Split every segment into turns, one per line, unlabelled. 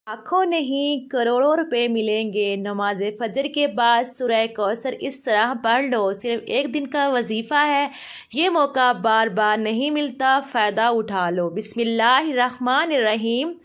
लाखों नहीं करोड़ों रुपए मिलेंगे नमाज फजर के बाद सूरह कौसर इस तरह पढ़ लो। सिर्फ एक दिन का वजीफ़ा है, ये मौका बार बार नहीं मिलता, फ़ायदा उठा लो। बिस्मिल्लाहिर्रहमानिर्रहीम।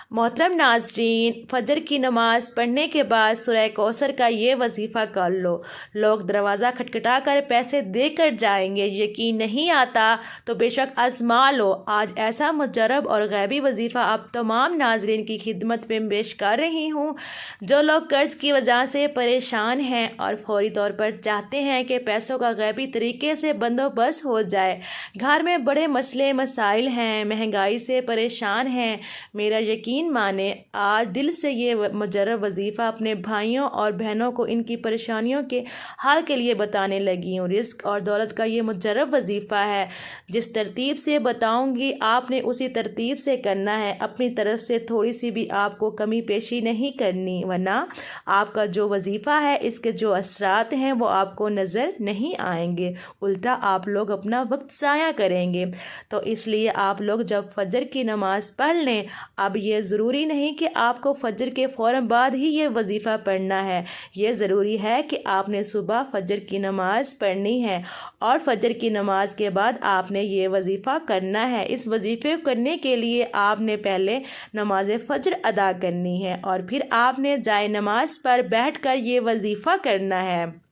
मोहतरम नाजरीन, फजर की नमाज़ पढ़ने के बाद सूरह कौसर का ये वजीफ़ा कर लो। लोग दरवाज़ा खटखटा कर पैसे देकर जाएंगे, यकीन नहीं आता तो बेशक आजमा लो। आज ऐसा मुजरब और गैबी वजीफ़ा आप तमाम नाजरीन की खिदमत में पेश कर रही हूँ जो लोग कर्ज की वजह से परेशान हैं और फौरी तौर पर चाहते हैं कि पैसों का गैबी तरीके से बंदोबस्त हो जाए। घर में बड़े मसले मसाइल हैं, महंगाई से परेशान हैं। मेरा यकीन माने, आज दिल से ये मुजर्रब वजीफ़ा अपने भाइयों और बहनों को इनकी परेशानियों के हाल के लिए बताने लगी हूँ। रिस्क और दौलत का ये मुजर्रब वजीफ़ा है। जिस तरतीब से बताऊंगी आपने उसी तरतीब से करना है। अपनी तरफ से थोड़ी सी भी आपको कमी पेशी नहीं करनी, वरना आपका जो वजीफ़ा है इसके जो असरात हैं वो आपको नज़र नहीं आएंगे, उल्टा आप लोग अपना वक्त ज़ाया करेंगे। तो इसलिए आप लोग जब फजर की नमाज़ पढ़ लें, अब ये ज़रूरी नहीं कि आपको फजर के फ़ौरन बाद ही ये वजीफ़ा पढ़ना है। ये ज़रूरी है कि आपने सुबह फजर की नमाज़ पढ़नी है और फजर की नमाज के बाद आपने ये वजीफ़ा करना है। इस वजीफ़े को करने के लिए आपने पहले नमाज फजर अदा करनी है और फिर आपने जाए नमाज पर बैठकर ये वजीफ़ा करना है।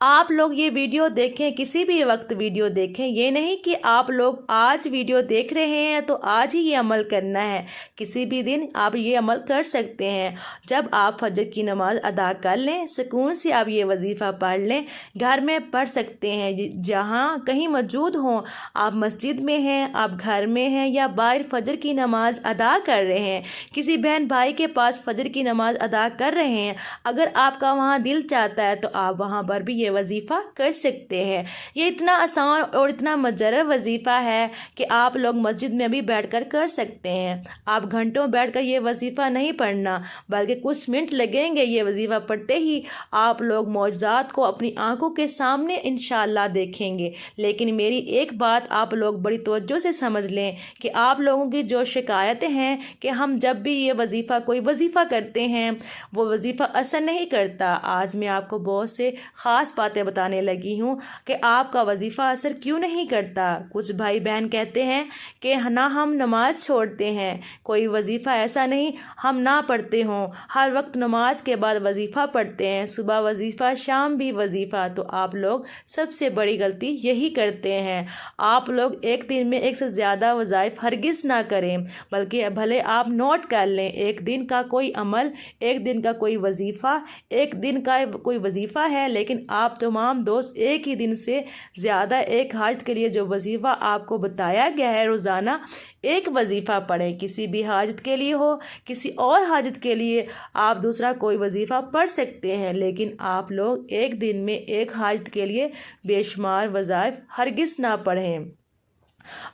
आप लोग ये वीडियो देखें, किसी भी वक्त वीडियो देखें, ये नहीं कि आप लोग आज वीडियो देख रहे हैं तो आज ही ये अमल करना है। किसी भी दिन आप ये अमल कर सकते हैं। जब आप फजर की नमाज अदा कर लें, सुकून से आप ये वजीफ़ा पढ़ लें। घर में पढ़ सकते हैं, जहाँ कहीं मौजूद हों, आप मस्जिद में हैं, आप घर में हैं या बाहर फजर की नमाज अदा कर रहे हैं, किसी बहन भाई के पास फजर की नमाज अदा कर रहे हैं, अगर आपका वहाँ दिल चाहता है तो आप वहाँ पर भी ये वजीफ़ा कर सकते हैं। ये इतना आसान और इतना मुजर्रब वजीफ़ा है कि आप लोग मस्जिद में भी बैठकर कर सकते हैं। आप घंटों बैठकर ये वजीफ़ा नहीं पढ़ना, बल्कि कुछ मिनट लगेंगे। ये वजीफ़ा पढ़ते ही आप लोग मौजज़ात को अपनी आंखों के सामने इंशाअल्लाह देखेंगे। लेकिन मेरी एक बात आप लोग बड़ी तवज्जो से समझ लें कि आप लोगों की जो शिकायतें हैं कि हम जब भी ये वजीफ़ा कोई वजीफ़ा करते हैं वो वजीफ़ा असर नहीं करता, आज मैं आपको बहुत से ख़ास बातें बताने लगी हूँ कि आपका वजीफ़ा असर क्यों नहीं करता। कुछ भाई बहन कहते हैं कि ना हम नमाज छोड़ते हैं, कोई वजीफ़ा ऐसा नहीं हम ना पढ़ते हों, हर वक्त नमाज के बाद वजीफ़ा पढ़ते हैं, सुबह वजीफ़ा शाम भी वजीफ़ा। तो आप लोग सबसे बड़ी गलती यही करते हैं। आप लोग एक दिन में एक से ज़्यादा वज़ाइफ हरगिज़ ना करें, बल्कि भले आप नोट कर लें, एक दिन का कोई अमल, एक दिन का कोई वजीफ़ा, एक दिन का कोई वजीफ़ा है, लेकिन आप तमाम दोस्त एक ही दिन से ज़्यादा एक हाजत के लिए जो वजीफ़ा आपको बताया गया है रोज़ाना एक वजीफ़ा पढ़ें। किसी भी हाजत के लिए हो, किसी और हाजत के लिए आप दूसरा कोई वजीफ़ा पढ़ सकते हैं, लेकिन आप लोग एक दिन में एक हाजत के लिए बेशुमार वज़ाइफ हरगिज़ ना पढ़ें।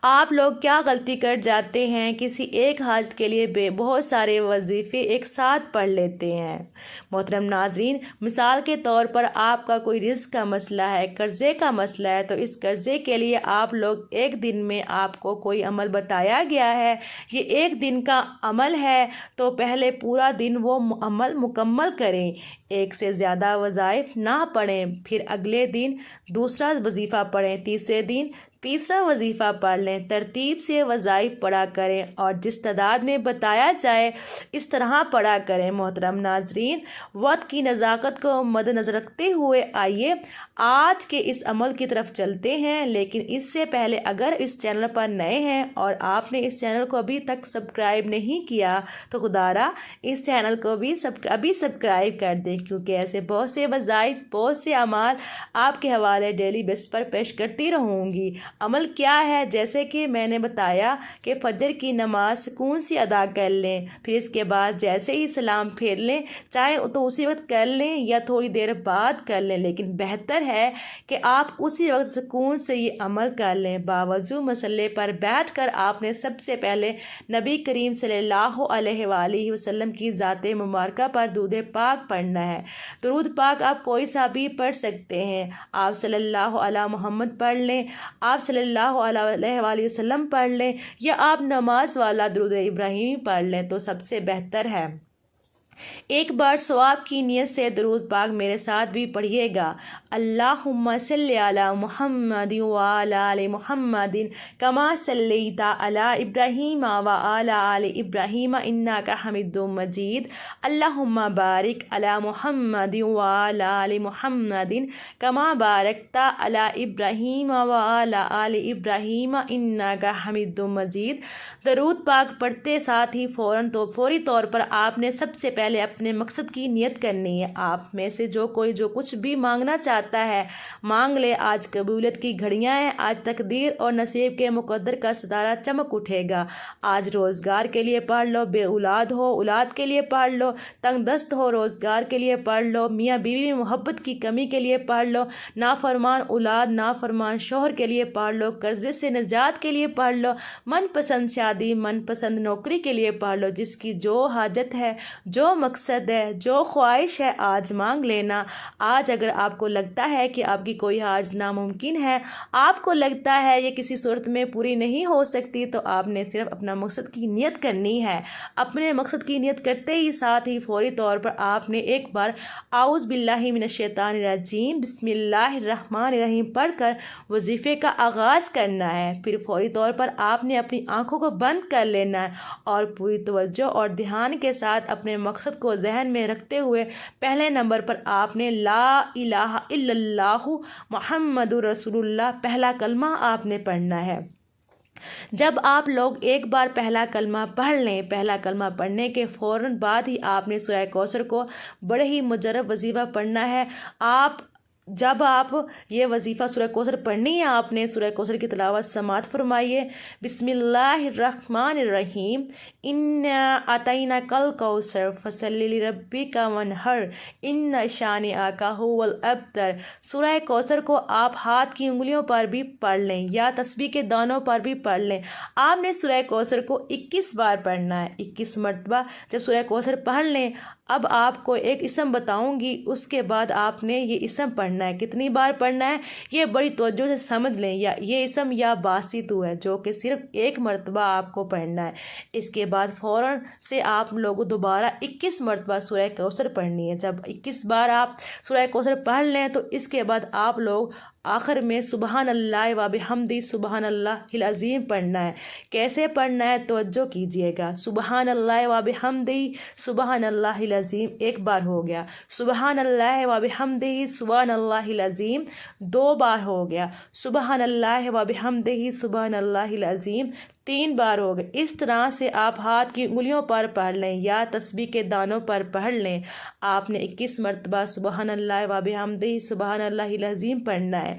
आप लोग क्या गलती कर जाते हैं, किसी एक हाजत के लिए बहुत सारे वजीफ़े एक साथ पढ़ लेते हैं। मोहतरम नाजरीन, मिसाल के तौर पर आपका कोई रिस्क का मसला है, कर्ज़े का मसला है, तो इस कर्ज़े के लिए आप लोग एक दिन में आपको कोई अमल बताया गया है, ये एक दिन का अमल है, तो पहले पूरा दिन वो अमल मुकम्मल करें, एक से ज़्यादा वज़ाइफ ना पढ़ें। फिर अगले दिन दूसरा वजीफ़ा पढ़ें, तीसरे दिन तीसरा वजीफ़ा पढ़ लें। तरतीब से वज़ाइफ पढ़ा करें और जिस तादाद में बताया जाए इस तरह पढ़ा करें। मोहतरम नाजरीन, वक्त की नज़ाकत को मद्देनज़र रखते हुए आइए आज के इस अमल की तरफ चलते हैं। लेकिन इससे पहले अगर इस चैनल पर नए हैं और आपने इस चैनल को अभी तक सब्सक्राइब नहीं किया तो खुदारा इस चैनल को भी अभी सब्सक्राइब कर दें, क्योंकि ऐसे बहुत से वज़ाइफ, बहुत से अमाल आपके हवाले डेली बेस पर पेश करती रहूँगी। अमल क्या है, जैसे कि मैंने बताया कि फजर की नमाज सुकून से अदा कर लें, फिर इसके बाद जैसे ही सलाम फेर लें, चाहे तो उसी वक्त कर लें या थोड़ी देर बाद कर लें, लेकिन बेहतर है कि आप उसी वक्त सुकून से ये अमल कर लें। बावजू मसल्ले पर बैठकर आपने सबसे पहले नबी करीम सल्लल्लाहु अलैहि वसल्लम की ज़ाते मुबारका पर दूध पाक पढ़ना है। दुरूद पाक आप कोई सा भी पढ़ सकते हैं। आप सल्लल्लाहु अला मोहम्मद पढ़ लें, आप आप सल्लल्लाहु अलैहि वसल्लम पढ़ लें या आप नमाज वाला दुरूद इब्राहिमी पढ़ लें तो सबसे बेहतर है। एक बार सवाब की नीयत से दुरूद पाक मेरे साथ भी पढ़िएगा। अल्लाहुम्मा सल्लि अला मुहम्मदिन व अला आलि मुहम्मदिन कमा सल्लैता अला इब्राहीम व अला आलि इब्राहीम इन्नका हमीदुम मजीद। अल्लाहुम्मा बारिक अला मुहम्मदिन व अला आलि मुहम्मदिन कमा बारकता अला इब्राहीम व अला आलि इब्राहीम इन्नका हमीदुम मजीद। दरूद पाक पढ़ते साथ ही फौरी तौर पर आपने सबसे पहले अपने मकसद की नियत करनी है। आप में से जो कुछ भी मांगना चाहता है मांग ले। आज कबूलियत की घड़ियां हैं। आज तकदीर और नसीब के मुकद्दर का सितारा चमक उठेगा। आज रोज़गार के लिए पढ़ लो, बे औलाद हो औलाद के लिए पढ़ लो, तंग दस्त हो रोज़गार के लिए पढ़ लो, मियाँ बीवी में मोहब्बत की कमी के लिए पढ़ लो, नाफरमान औलाद नाफरमान शोहर के लिए पढ़ लो, कर्जे से निजात के लिए पढ़ लो, मनपसंद शादी मनपसंद नौकरी के लिए पढ़ लो। जिसकी जो हाजत है, जो मकसद है, जो ख्वाहिश है आज मांग लेना। आज अगर आपको लगता है कि आपकी कोई हाज नामुमकिन है, आपको लगता है ये किसी सूरत में पूरी नहीं हो सकती, तो आपने सिर्फ अपना मकसद की नियत करनी है। अपने मकसद की नियत करते ही साथ ही फौरी तौर पर आपने एक बार आऊज़ बिल्लाहि मिनश शैतानिर रजीम बिस्मिल्लाहिर रहमानिर रहीम पढ़कर वजीफ़े का आगाज़ करना है। फिर फौरी तौर पर आपने अपनी आँखों को बंद कर लेना है और पूरी तवज्जो और ध्यान के साथ अपने मकसद को जहन में रखते हुए पहले नंबर पर आपने ला इलाहा इल्लल्लाहु मुहम्मदुर रसूलुल्लाह पहला कलमा आपने पढ़ना है। जब आप लोग एक बार पहला कलमा पढ़ लें, पहला कलमा पढ़ने के फ़ौरन बाद ही आपने सूरह कौसर को बड़े ही मुजर्रब वजीफ़ा पढ़ना है। जब आप ये वजीफ़ा सूरह कौसर पढ़नी है, आपने सूरह कौसर की तिलावत समात फरमाइए। बिस्मिल्लाहिर्रहमानिर्रहीम इन्ना अतैना कल कौसर फसल्लि लिरब्बिका वनहर इन्ना शानिअका हुवल अब्तर। सूरह कौसर को आप हाथ की उंगलियों पर भी पढ़ लें या तस्बीह के दानों पर भी पढ़ लें। आपने सूरह कौसर को 21 बार पढ़ना है, 21 मरतबा। जब सूरह कौसर पढ़ लें, अब आपको एक इसम बताऊंगी, उसके बाद आपने ये इसम पढ़ना है। कितनी बार पढ़ना है ये बड़ी तवज्जो से समझ लें। या ये इसम या बासितु है जो कि सिर्फ एक मरतबा आपको पढ़ना है। इसके बाद फ़ौरन से आप लोगों दोबारा 21 मरतबा सूरह कौसर पढ़नी है। जब 21 बार आप सूरह कौसर पढ़ लें तो इसके बाद आप लोग आखिर में सुबहान अल्लाह व बिहम्दी सुबहान अल्लाहिल अज़ीम पढ़ना है। कैसे पढ़ना है तवज्जो कीजिएगा। सुबहान अल्लाह व बिहम्दी सुबहान अल्लाहिल अज़ीम एक बार हो गया। सुबहान अल्लाह व बिहम्दी सुबहान अल्लाहिल अज़ीम 2 बार हो गया। सुबहान अल्लाह व बिहम्दी सुबहान अल्लाहिल अज़ीम 3 बार हो गए। इस तरह से आप हाथ की उंगलियों पर पढ़ लें या तस्बीह के दानों पर पढ़ लें। आपने 21 मरतबा सुबहान अल्लाह व बिहम्दिही सुबहान अल्लाहिल अज़ीम पढ़ना है।